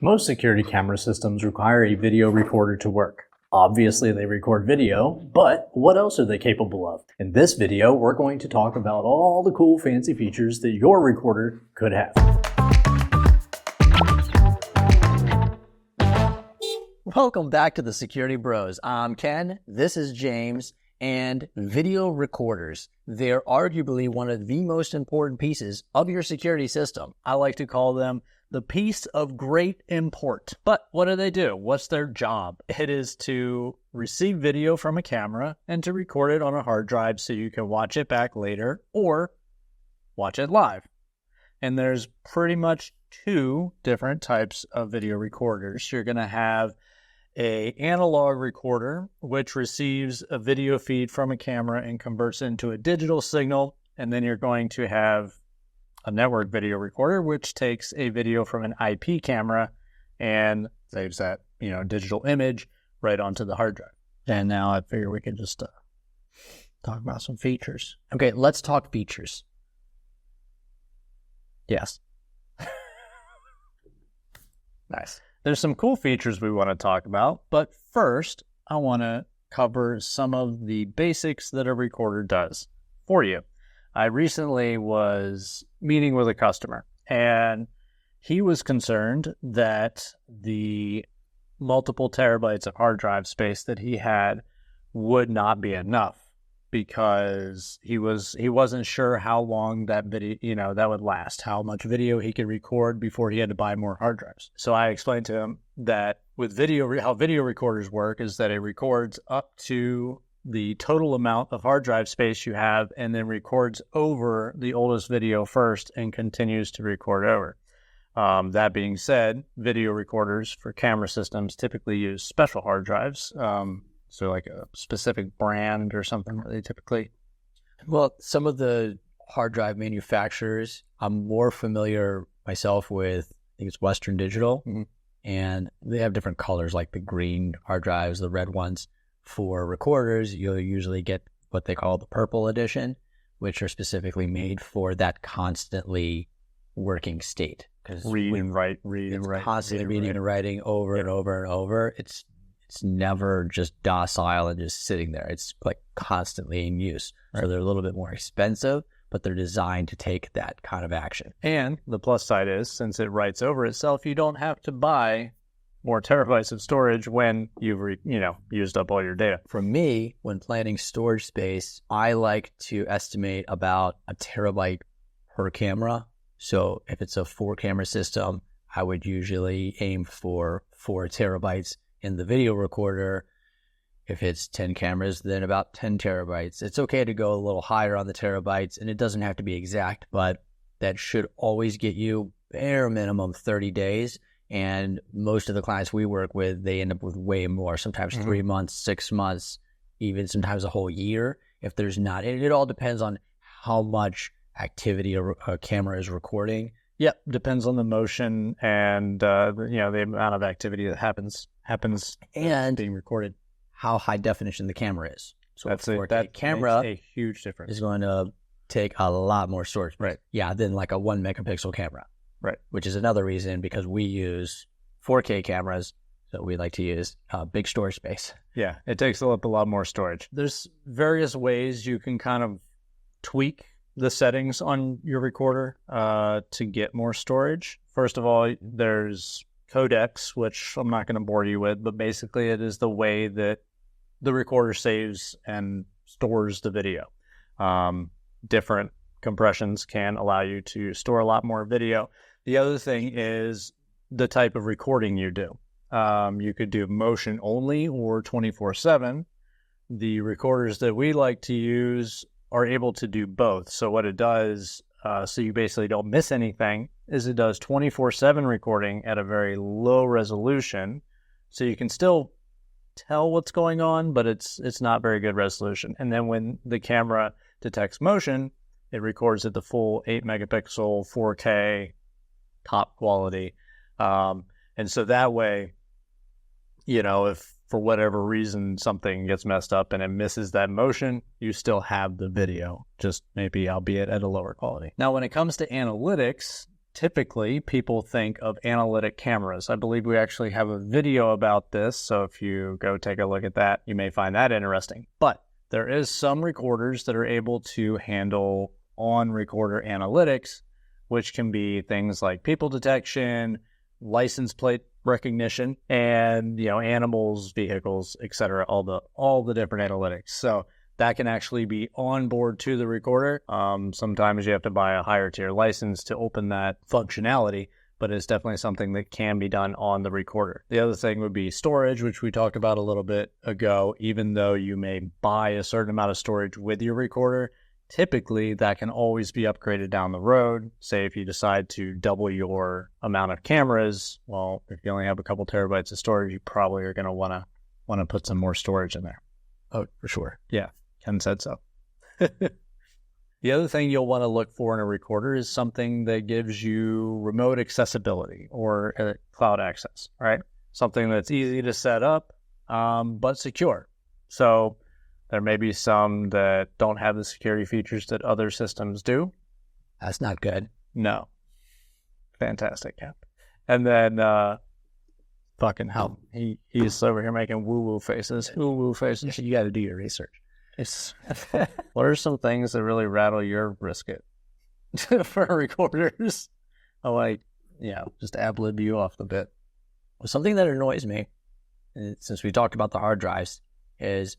Most security camera systems require a video recorder to work. Obviously, they record video, but what else are they capable of? In this video, we're going to talk about all the cool fancy features that your recorder could have. Welcome back to the Security Bros. I'm Ken, this is James, and video recorders. They're arguably one of the most important pieces of your security system. I like to call them the piece of great import. But what do? What's their job? It is to receive video from a camera and to record it on a hard drive so you can watch it back later or watch it live. And there's pretty much two different types of video recorders. You're going to have an analog recorder, which receives a video feed from a camera and converts it into a digital signal. And then you're going to have a network video recorder, which takes a video from an IP camera and saves that, digital image right onto the hard drive. And now I figure we can just talk about some features. Okay, let's talk features. Yes. Nice. There's some cool features we want to talk about, but first I want to cover some of the basics that a recorder does for you. I recently was meeting with a customer, and he was concerned that the multiple terabytes of hard drive space that he had would not be enough because he wasn't sure how long that video, that would last, how much video he could record before he had to buy more hard drives. So I explained to him that with video, how video recorders work is that it records up to the total amount of hard drive space you have and then records over the oldest video first and continues to record over. That being said, video recorders for camera systems typically use special hard drives. So like a specific brand or something that they typically... Well, some of the hard drive manufacturers, I'm more familiar myself with, I think it's Western Digital, and they have different colors like the green hard drives, the red ones. For recorders, you'll usually get what they call the purple edition, which are specifically made for that constantly working state. Read and write. Constantly reading and writing over and over and over. It's never just docile and just sitting there. It's like constantly in use. Right. So they're a little bit more expensive, but they're designed to take that kind of action. And the plus side is, since it writes over itself, you don't have to buy more terabytes of storage when you've used up all your data. For me, when planning storage space, I like to estimate about a terabyte per camera. So if it's a 4-camera system, I would usually aim for 4 terabytes in the video recorder. If it's 10 cameras, then about 10 terabytes. It's okay to go a little higher on the terabytes, and it doesn't have to be exact, but that should always get you bare minimum 30 days. And most of the clients we work with, they end up with way more, sometimes 3 months, 6 months, even sometimes a whole year. If there's not, it all depends on how much activity a camera is recording. Yep, depends on the motion and the amount of activity that happens and being recorded. How high definition the camera is. So that camera makes a huge difference. Is going to take a lot more storage. Right. Yeah, than like a 1 megapixel camera. Right. Which is another reason because we use 4K cameras, so we like to use big storage space. Yeah, it takes up a lot more storage. There's various ways you can kind of tweak the settings on your recorder to get more storage. First of all, there's codecs, which I'm not going to bore you with, but basically it is the way that the recorder saves and stores the video. Different compressions can allow you to store a lot more video. The other thing is the type of recording you do. You could do motion only or 24/7. The recorders that we like to use are able to do both. So what it does, so you basically don't miss anything, is it does 24/7 recording at a very low resolution. So you can still tell what's going on, but it's not very good resolution. And then when the camera detects motion, it records at the full 8 megapixel 4K top quality. And so that way, if for whatever reason something gets messed up and it misses that motion, you still have the video, just maybe albeit at a lower quality. Now, when it comes to analytics, typically people think of analytic cameras. I believe we actually have a video about this, so if you go take a look at that, you may find that interesting. But there is some recorders that are able to handle on-recorder analytics, which can be things like people detection, license plate recognition, and animals, vehicles, etc. All the different analytics. So that can actually be on board to the recorder. Sometimes you have to buy a higher tier license to open that functionality, but it's definitely something that can be done on the recorder. The other thing would be storage, which we talked about a little bit ago. Even though you may buy a certain amount of storage with your recorder, typically that can always be upgraded down the road. Say if you decide to double your amount of cameras, well, if you only have a couple terabytes of storage, you probably are going to want to put some more storage in there. Oh, for sure. Yeah, Ken said so. The other thing you'll want to look for in a recorder is something that gives you remote accessibility or cloud access, right? Something that's easy to set up, but secure. So there may be some that don't have the security features that other systems do. That's not good. No. Fantastic, yeah. And then, fucking hell, he's over here making woo-woo faces. Woo-woo faces. You got to do your research. What are some things that really rattle your brisket for recorders? Just ad-lib you off the bit. Well, something that annoys me, since we talked about the hard drives, is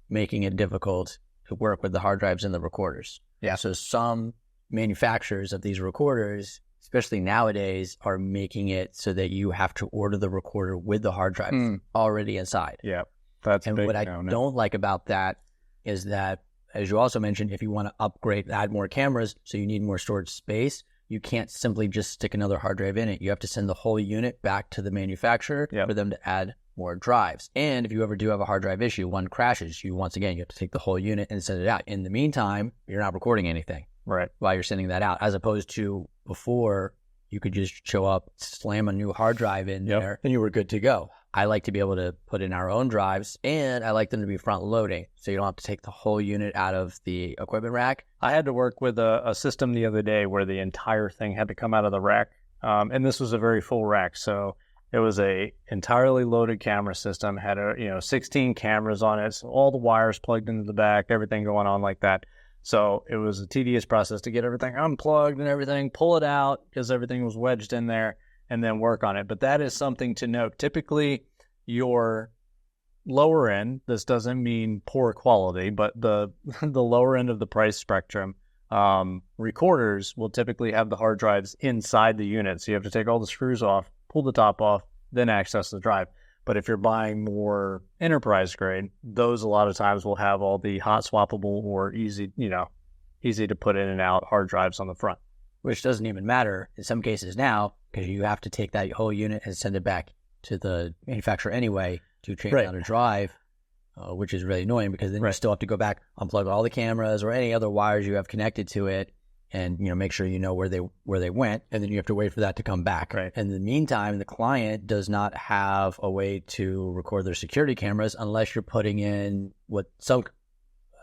making it difficult to work with the hard drives in the recorders. Yeah. So some manufacturers of these recorders, especially nowadays, are making it so that you have to order the recorder with the hard drive already inside. Yeah. That's and big what I don't like about that is that, as you also mentioned, if you want to upgrade, add more cameras, so you need more storage space, you can't simply just stick another hard drive in it. You have to send the whole unit back to the manufacturer for them to add more drives. And if you ever do have a hard drive issue, one crashes, you have to take the whole unit and send it out. In the meantime, you're not recording anything while you're sending that out, as opposed to before, you could just show up, slam a new hard drive in there, and you were good to go. I like to be able to put in our own drives, and I like them to be front loading, so you don't have to take the whole unit out of the equipment rack. I had to work with a system the other day where the entire thing had to come out of the rack, and this was a very full rack, so it was a entirely loaded camera system, had 16 cameras on it, so all the wires plugged into the back, everything going on like that. So it was a tedious process to get everything unplugged and everything, pull it out because everything was wedged in there, and then work on it. But that is something to note. Typically, your lower end, this doesn't mean poor quality, but the lower end of the price spectrum, recorders will typically have the hard drives inside the unit. So you have to take all the screws off, pull the top off, then access the drive. But if you're buying more enterprise grade, those a lot of times will have all the hot swappable or easy to put in and out hard drives on the front. Which doesn't even matter in some cases now, because you have to take that whole unit and send it back to the manufacturer anyway to change out a drive, which is really annoying, because then you still have to go back, unplug all the cameras or any other wires you have connected to it, and make sure you know where they went, and then you have to wait for that to come back. Right. And in the meantime, the client does not have a way to record their security cameras unless you're putting in what some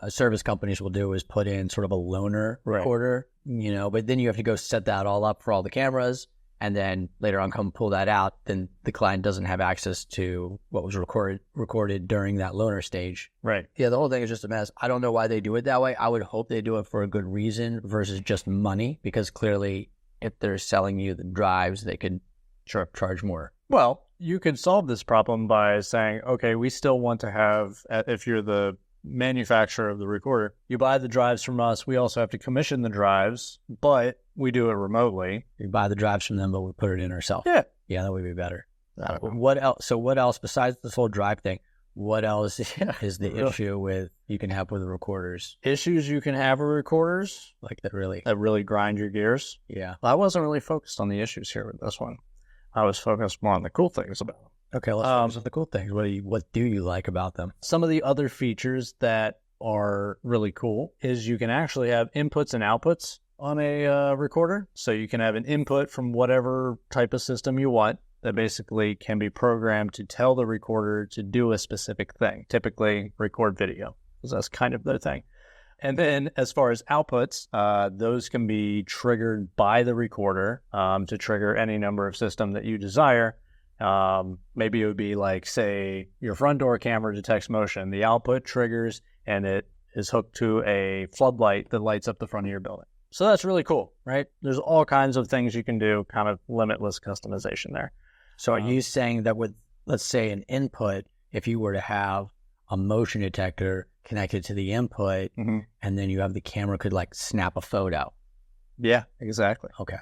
service companies will do is put in sort of a loaner recorder, but then you have to go set that all up for all the cameras, and then later on come pull that out. Then the client doesn't have access to what was recorded during that loaner stage. Right. Yeah, the whole thing is just a mess. I don't know why they do it that way. I would hope they do it for a good reason versus just money, because clearly if they're selling you the drives, they could charge more. Well, you could solve this problem by saying, okay, we still want to have, if you're the manufacturer of the recorder, you buy the drives from us. We also have to commission the drives, but we do it remotely. We buy the drives from them, but we put it in ourselves. Yeah, that would be better. What else? So what else besides this whole drive thing? What else is the issue with you can have with the recorders? Issues you can have with recorders like that really grind your gears. Yeah, well, I wasn't really focused on the issues here with this one. I was focused more on the cool things about them. Okay, let's focus on the cool things. What do you like about them? Some of the other features that are really cool is you can actually have inputs and outputs on a recorder. So you can have an input from whatever type of system you want that basically can be programmed to tell the recorder to do a specific thing, typically record video, because that's kind of their thing. And then as far as outputs, those can be triggered by the recorder to trigger any number of system that you desire. Maybe it would be like, say, your front door camera detects motion. The output triggers and it is hooked to a floodlight that lights up the front of your building. So that's really cool, right? There's all kinds of things you can do, kind of limitless customization there. So are you saying that with, let's say, an input, if you were to have a motion detector connected to the input, and then you have the camera could like snap a photo? Yeah, exactly. Okay.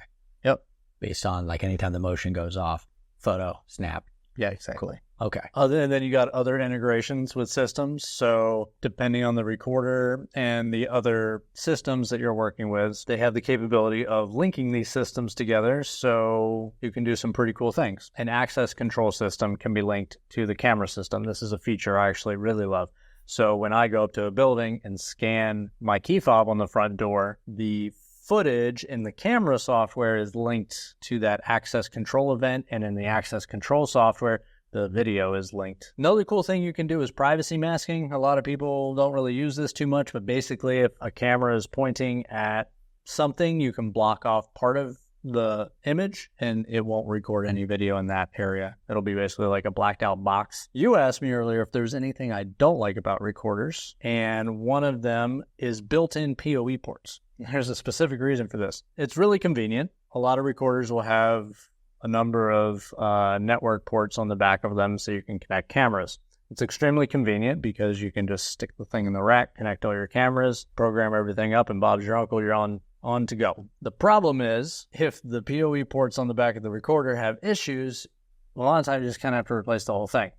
Yep. Based on like anytime the motion goes off, photo, snap. Yeah, exactly. Cool. Okay. And then you got other integrations with systems. So depending on the recorder and the other systems that you're working with, they have the capability of linking these systems together. So you can do some pretty cool things. An access control system can be linked to the camera system. This is a feature I actually really love. So when I go up to a building and scan my key fob on the front door, the footage in the camera software is linked to that access control event. And in the access control software, the video is linked. Another cool thing you can do is privacy masking. A lot of people don't really use this too much, but basically if a camera is pointing at something, you can block off part of the image and it won't record any video in that area. It'll be basically like a blacked out box. You asked me earlier if there's anything I don't like about recorders, and one of them is built-in PoE ports. There's a specific reason for this. It's really convenient. A lot of recorders will have a number of network ports on the back of them so you can connect cameras. It's extremely convenient because you can just stick the thing in the rack, connect all your cameras, program everything up, and Bob's your uncle, you're on to go. The problem is if the PoE ports on the back of the recorder have issues, a lot of times you just kind of have to replace the whole thing.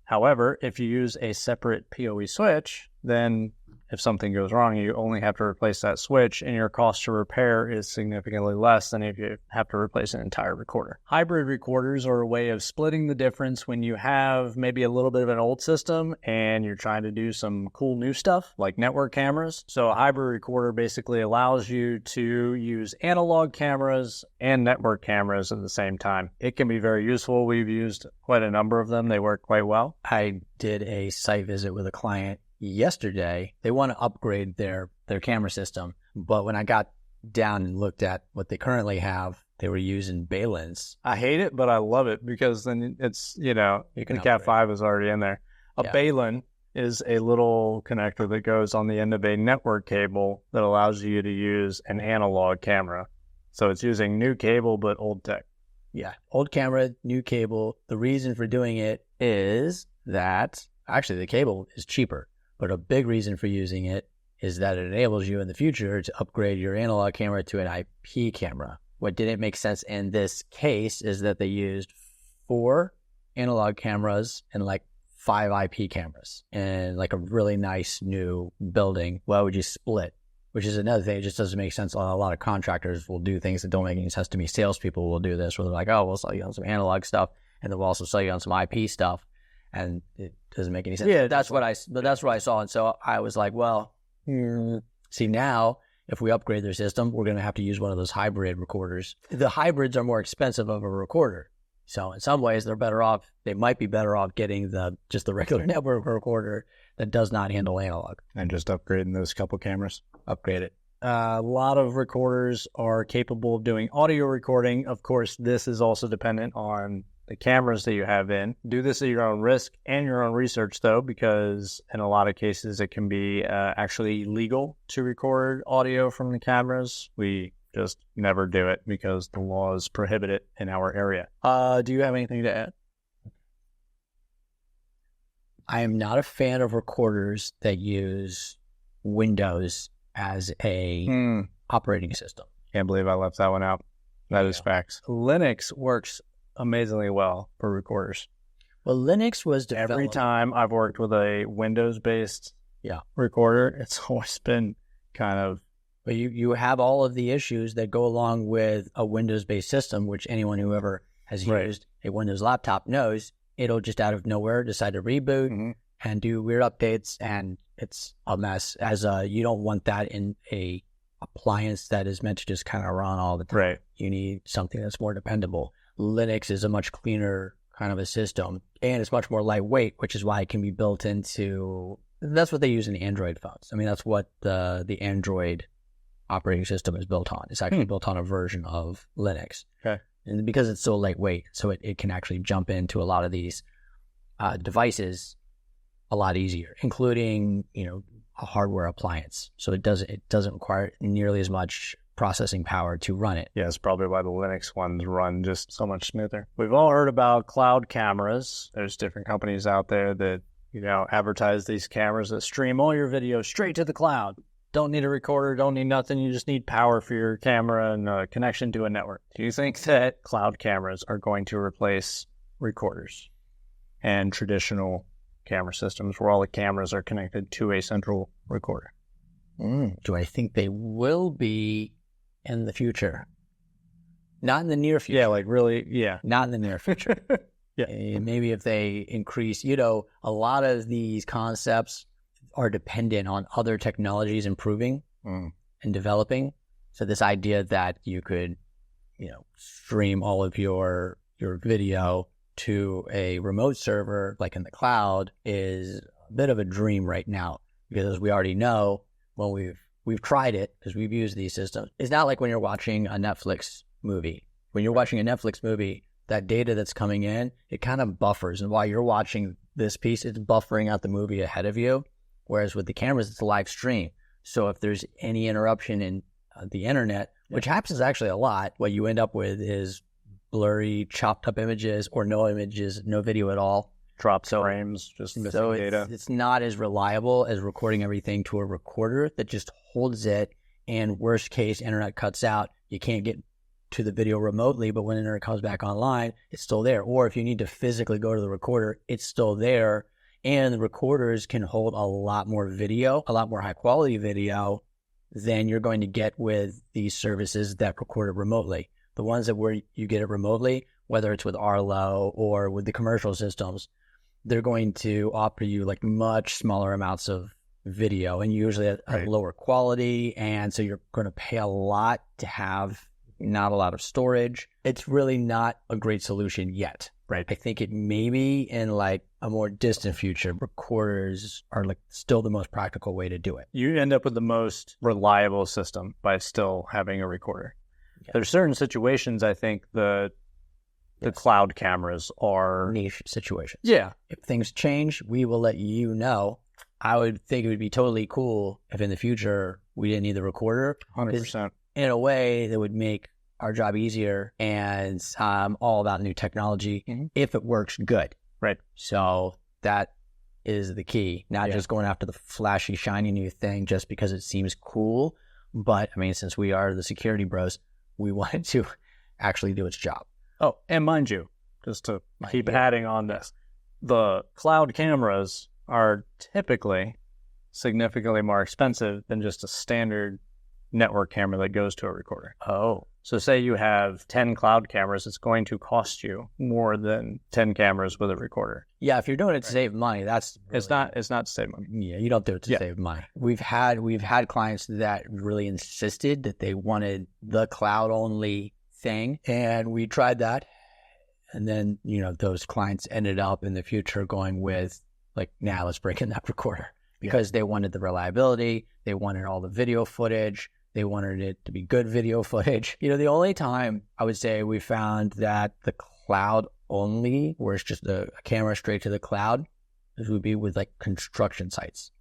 However, if you use a separate PoE switch, then if something goes wrong, you only have to replace that switch, and your cost to repair is significantly less than if you have to replace an entire recorder. Hybrid recorders are a way of splitting the difference when you have maybe a little bit of an old system and you're trying to do some cool new stuff like network cameras. So a hybrid recorder basically allows you to use analog cameras and network cameras at the same time. It can be very useful. We've used quite a number of them. They work quite well. I did a site visit with a client yesterday. They want to upgrade their camera system, but when I got down and looked at what they currently have, they were using Baluns. I hate it, but I love it because then it's, you can the Cat 5 is already in there. Balun is a little connector that goes on the end of a network cable that allows you to use an analog camera. So it's using new cable, but old tech. Yeah. Old camera, new cable. The reason for doing it is that actually the cable is cheaper. But a big reason for using it is that it enables you in the future to upgrade your analog camera to an IP camera. What didn't make sense in this case is that they used 4 analog cameras and like 5 IP cameras in like a really nice new building. Why would you split? Which is another thing. It just doesn't make sense. A lot of contractors will do things that don't make any sense to me. Salespeople will do this where they're like, oh, we'll sell you on some analog stuff and then we'll also sell you on some IP stuff. And it doesn't make any sense. Yeah, that's what I saw. And so I was like, well, see now, if we upgrade their system, we're going to have to use one of those hybrid recorders. The hybrids are more expensive of a recorder. So in some ways, they're better off. They might be better off getting just the regular network recorder that does not handle analog. And just upgrading those couple cameras. Upgrade it. A lot of recorders are capable of doing audio recording. Of course, this is also dependent on the cameras that you have in. Do this at your own risk and your own research, though, because in a lot of cases it can be actually illegal to record audio from the cameras. We just never do it because the laws prohibit it in our area. Do you have anything to add? I am not a fan of recorders that use Windows as a operating system. Can't believe I left that one out. That is facts. Linux works amazingly well for recorders. Well, Linux was developed. Every time I've worked with a Windows-based recorder, it's always been kind of... But you have all of the issues that go along with a Windows-based system, which anyone who ever has used a Windows laptop knows. It'll just out of nowhere decide to reboot and do weird updates, and it's a mess. You don't want that in a appliance that is meant to just kind of run all the time. Right. You need something that's more dependable. Linux is a much cleaner kind of a system, and it's much more lightweight, which is why it can be built into That's what they use in Android phones. I mean, that's what the Android operating system is built on. It's actually built on a version of Linux. Okay. And because it's so lightweight, so it can actually jump into a lot of these devices a lot easier, including, a hardware appliance. So it doesn't require nearly as much processing power to run it. Yeah, it's probably why the Linux ones run just so much smoother. We've all heard about cloud cameras. There's different companies out there that, advertise these cameras that stream all your video straight to the cloud. Don't need a recorder, don't need nothing. You just need power for your camera and a connection to a network. Do you think that cloud cameras are going to replace recorders and traditional camera systems where all the cameras are connected to a central recorder? Do I think they will be in the future? Not in the near future. Yeah, really, yeah. Not in the near future. Yeah. And maybe if they increase, a lot of these concepts are dependent on other technologies improving and developing. So this idea that you could, stream all of your video to a remote server, like in the cloud, is a bit of a dream right now. Because as we already know, when we've tried it, because we've used these systems, it's not like when you're watching a Netflix movie. When you're watching a Netflix movie, that data that's coming in, it kind of buffers. And while you're watching this piece, it's buffering out the movie ahead of you. Whereas with the cameras, it's a live stream. So if there's any interruption in the internet, which happens actually a lot, what you end up with is blurry, chopped up images or no images, no video at all. Dropped frames, just missing data. It's not as reliable as recording everything to a recorder that just holds it, and worst case, internet cuts out. You can't get to the video remotely, but when internet comes back online, it's still there. Or if you need to physically go to the recorder, it's still there. And the recorders can hold a lot more video, a lot more high quality video than you're going to get with these services that record it remotely. The ones that where you get it remotely, whether it's with Arlo or with the commercial systems, they're going to offer you like much smaller amounts of video and usually at a lower quality. And so you're going to pay a lot to have not a lot of storage. It's really not a great solution yet. Right. I think it may be in like a more distant future. Recorders are like still the most practical way to do it. You end up with the most reliable system by still having a recorder. Yes. There's certain situations I think the cloud cameras are niche situations. Yeah. If things change, we will let you know. I would think it would be totally cool if in the future we didn't need the recorder. 100%. In a way that would make our job easier, and all about new technology if it works good. Right. So that is the key, not just going after the flashy, shiny new thing just because it seems cool. But I mean, since we are the security bros, we want it to actually do its job. Oh, and mind you, just to keep adding on this, the cloud cameras are typically significantly more expensive than just a standard network camera that goes to a recorder. Oh. So say you have 10 cloud cameras, it's going to cost you more than 10 cameras with a recorder. Yeah, if you're doing it to save money, that's really, it's not to save money. Yeah, you don't do it to save money. We've had clients that really insisted that they wanted the cloud only thing, and we tried that. And then, those clients ended up in the future going with like, nah, let's break in that recorder because they wanted the reliability, they wanted all the video footage. They wanted it to be good video footage. The only time I would say we found that the cloud only, where it's just a camera straight to the cloud, would be with like construction sites.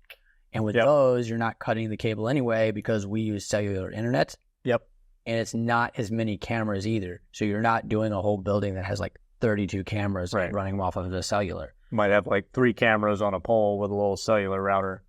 And with those, you're not cutting the cable anyway because we use cellular internet. Yep. And it's not as many cameras either. So you're not doing a whole building that has like 32 cameras running off of the cellular. You might have like 3 cameras on a pole with a little cellular router.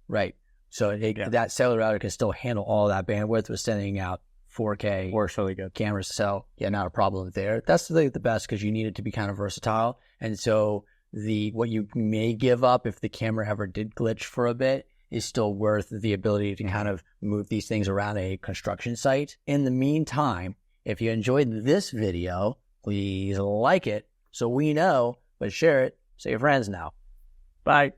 Right. So that cellular router can still handle all that bandwidth with sending out 4K works really good cameras. So not a problem there. That's the best because you need it to be kind of versatile. And so what you may give up if the camera ever did glitch for a bit is still worth the ability to kind of move these things around a construction site. In the meantime, if you enjoyed this video, please like it so we know, but share it so your friends know. Bye.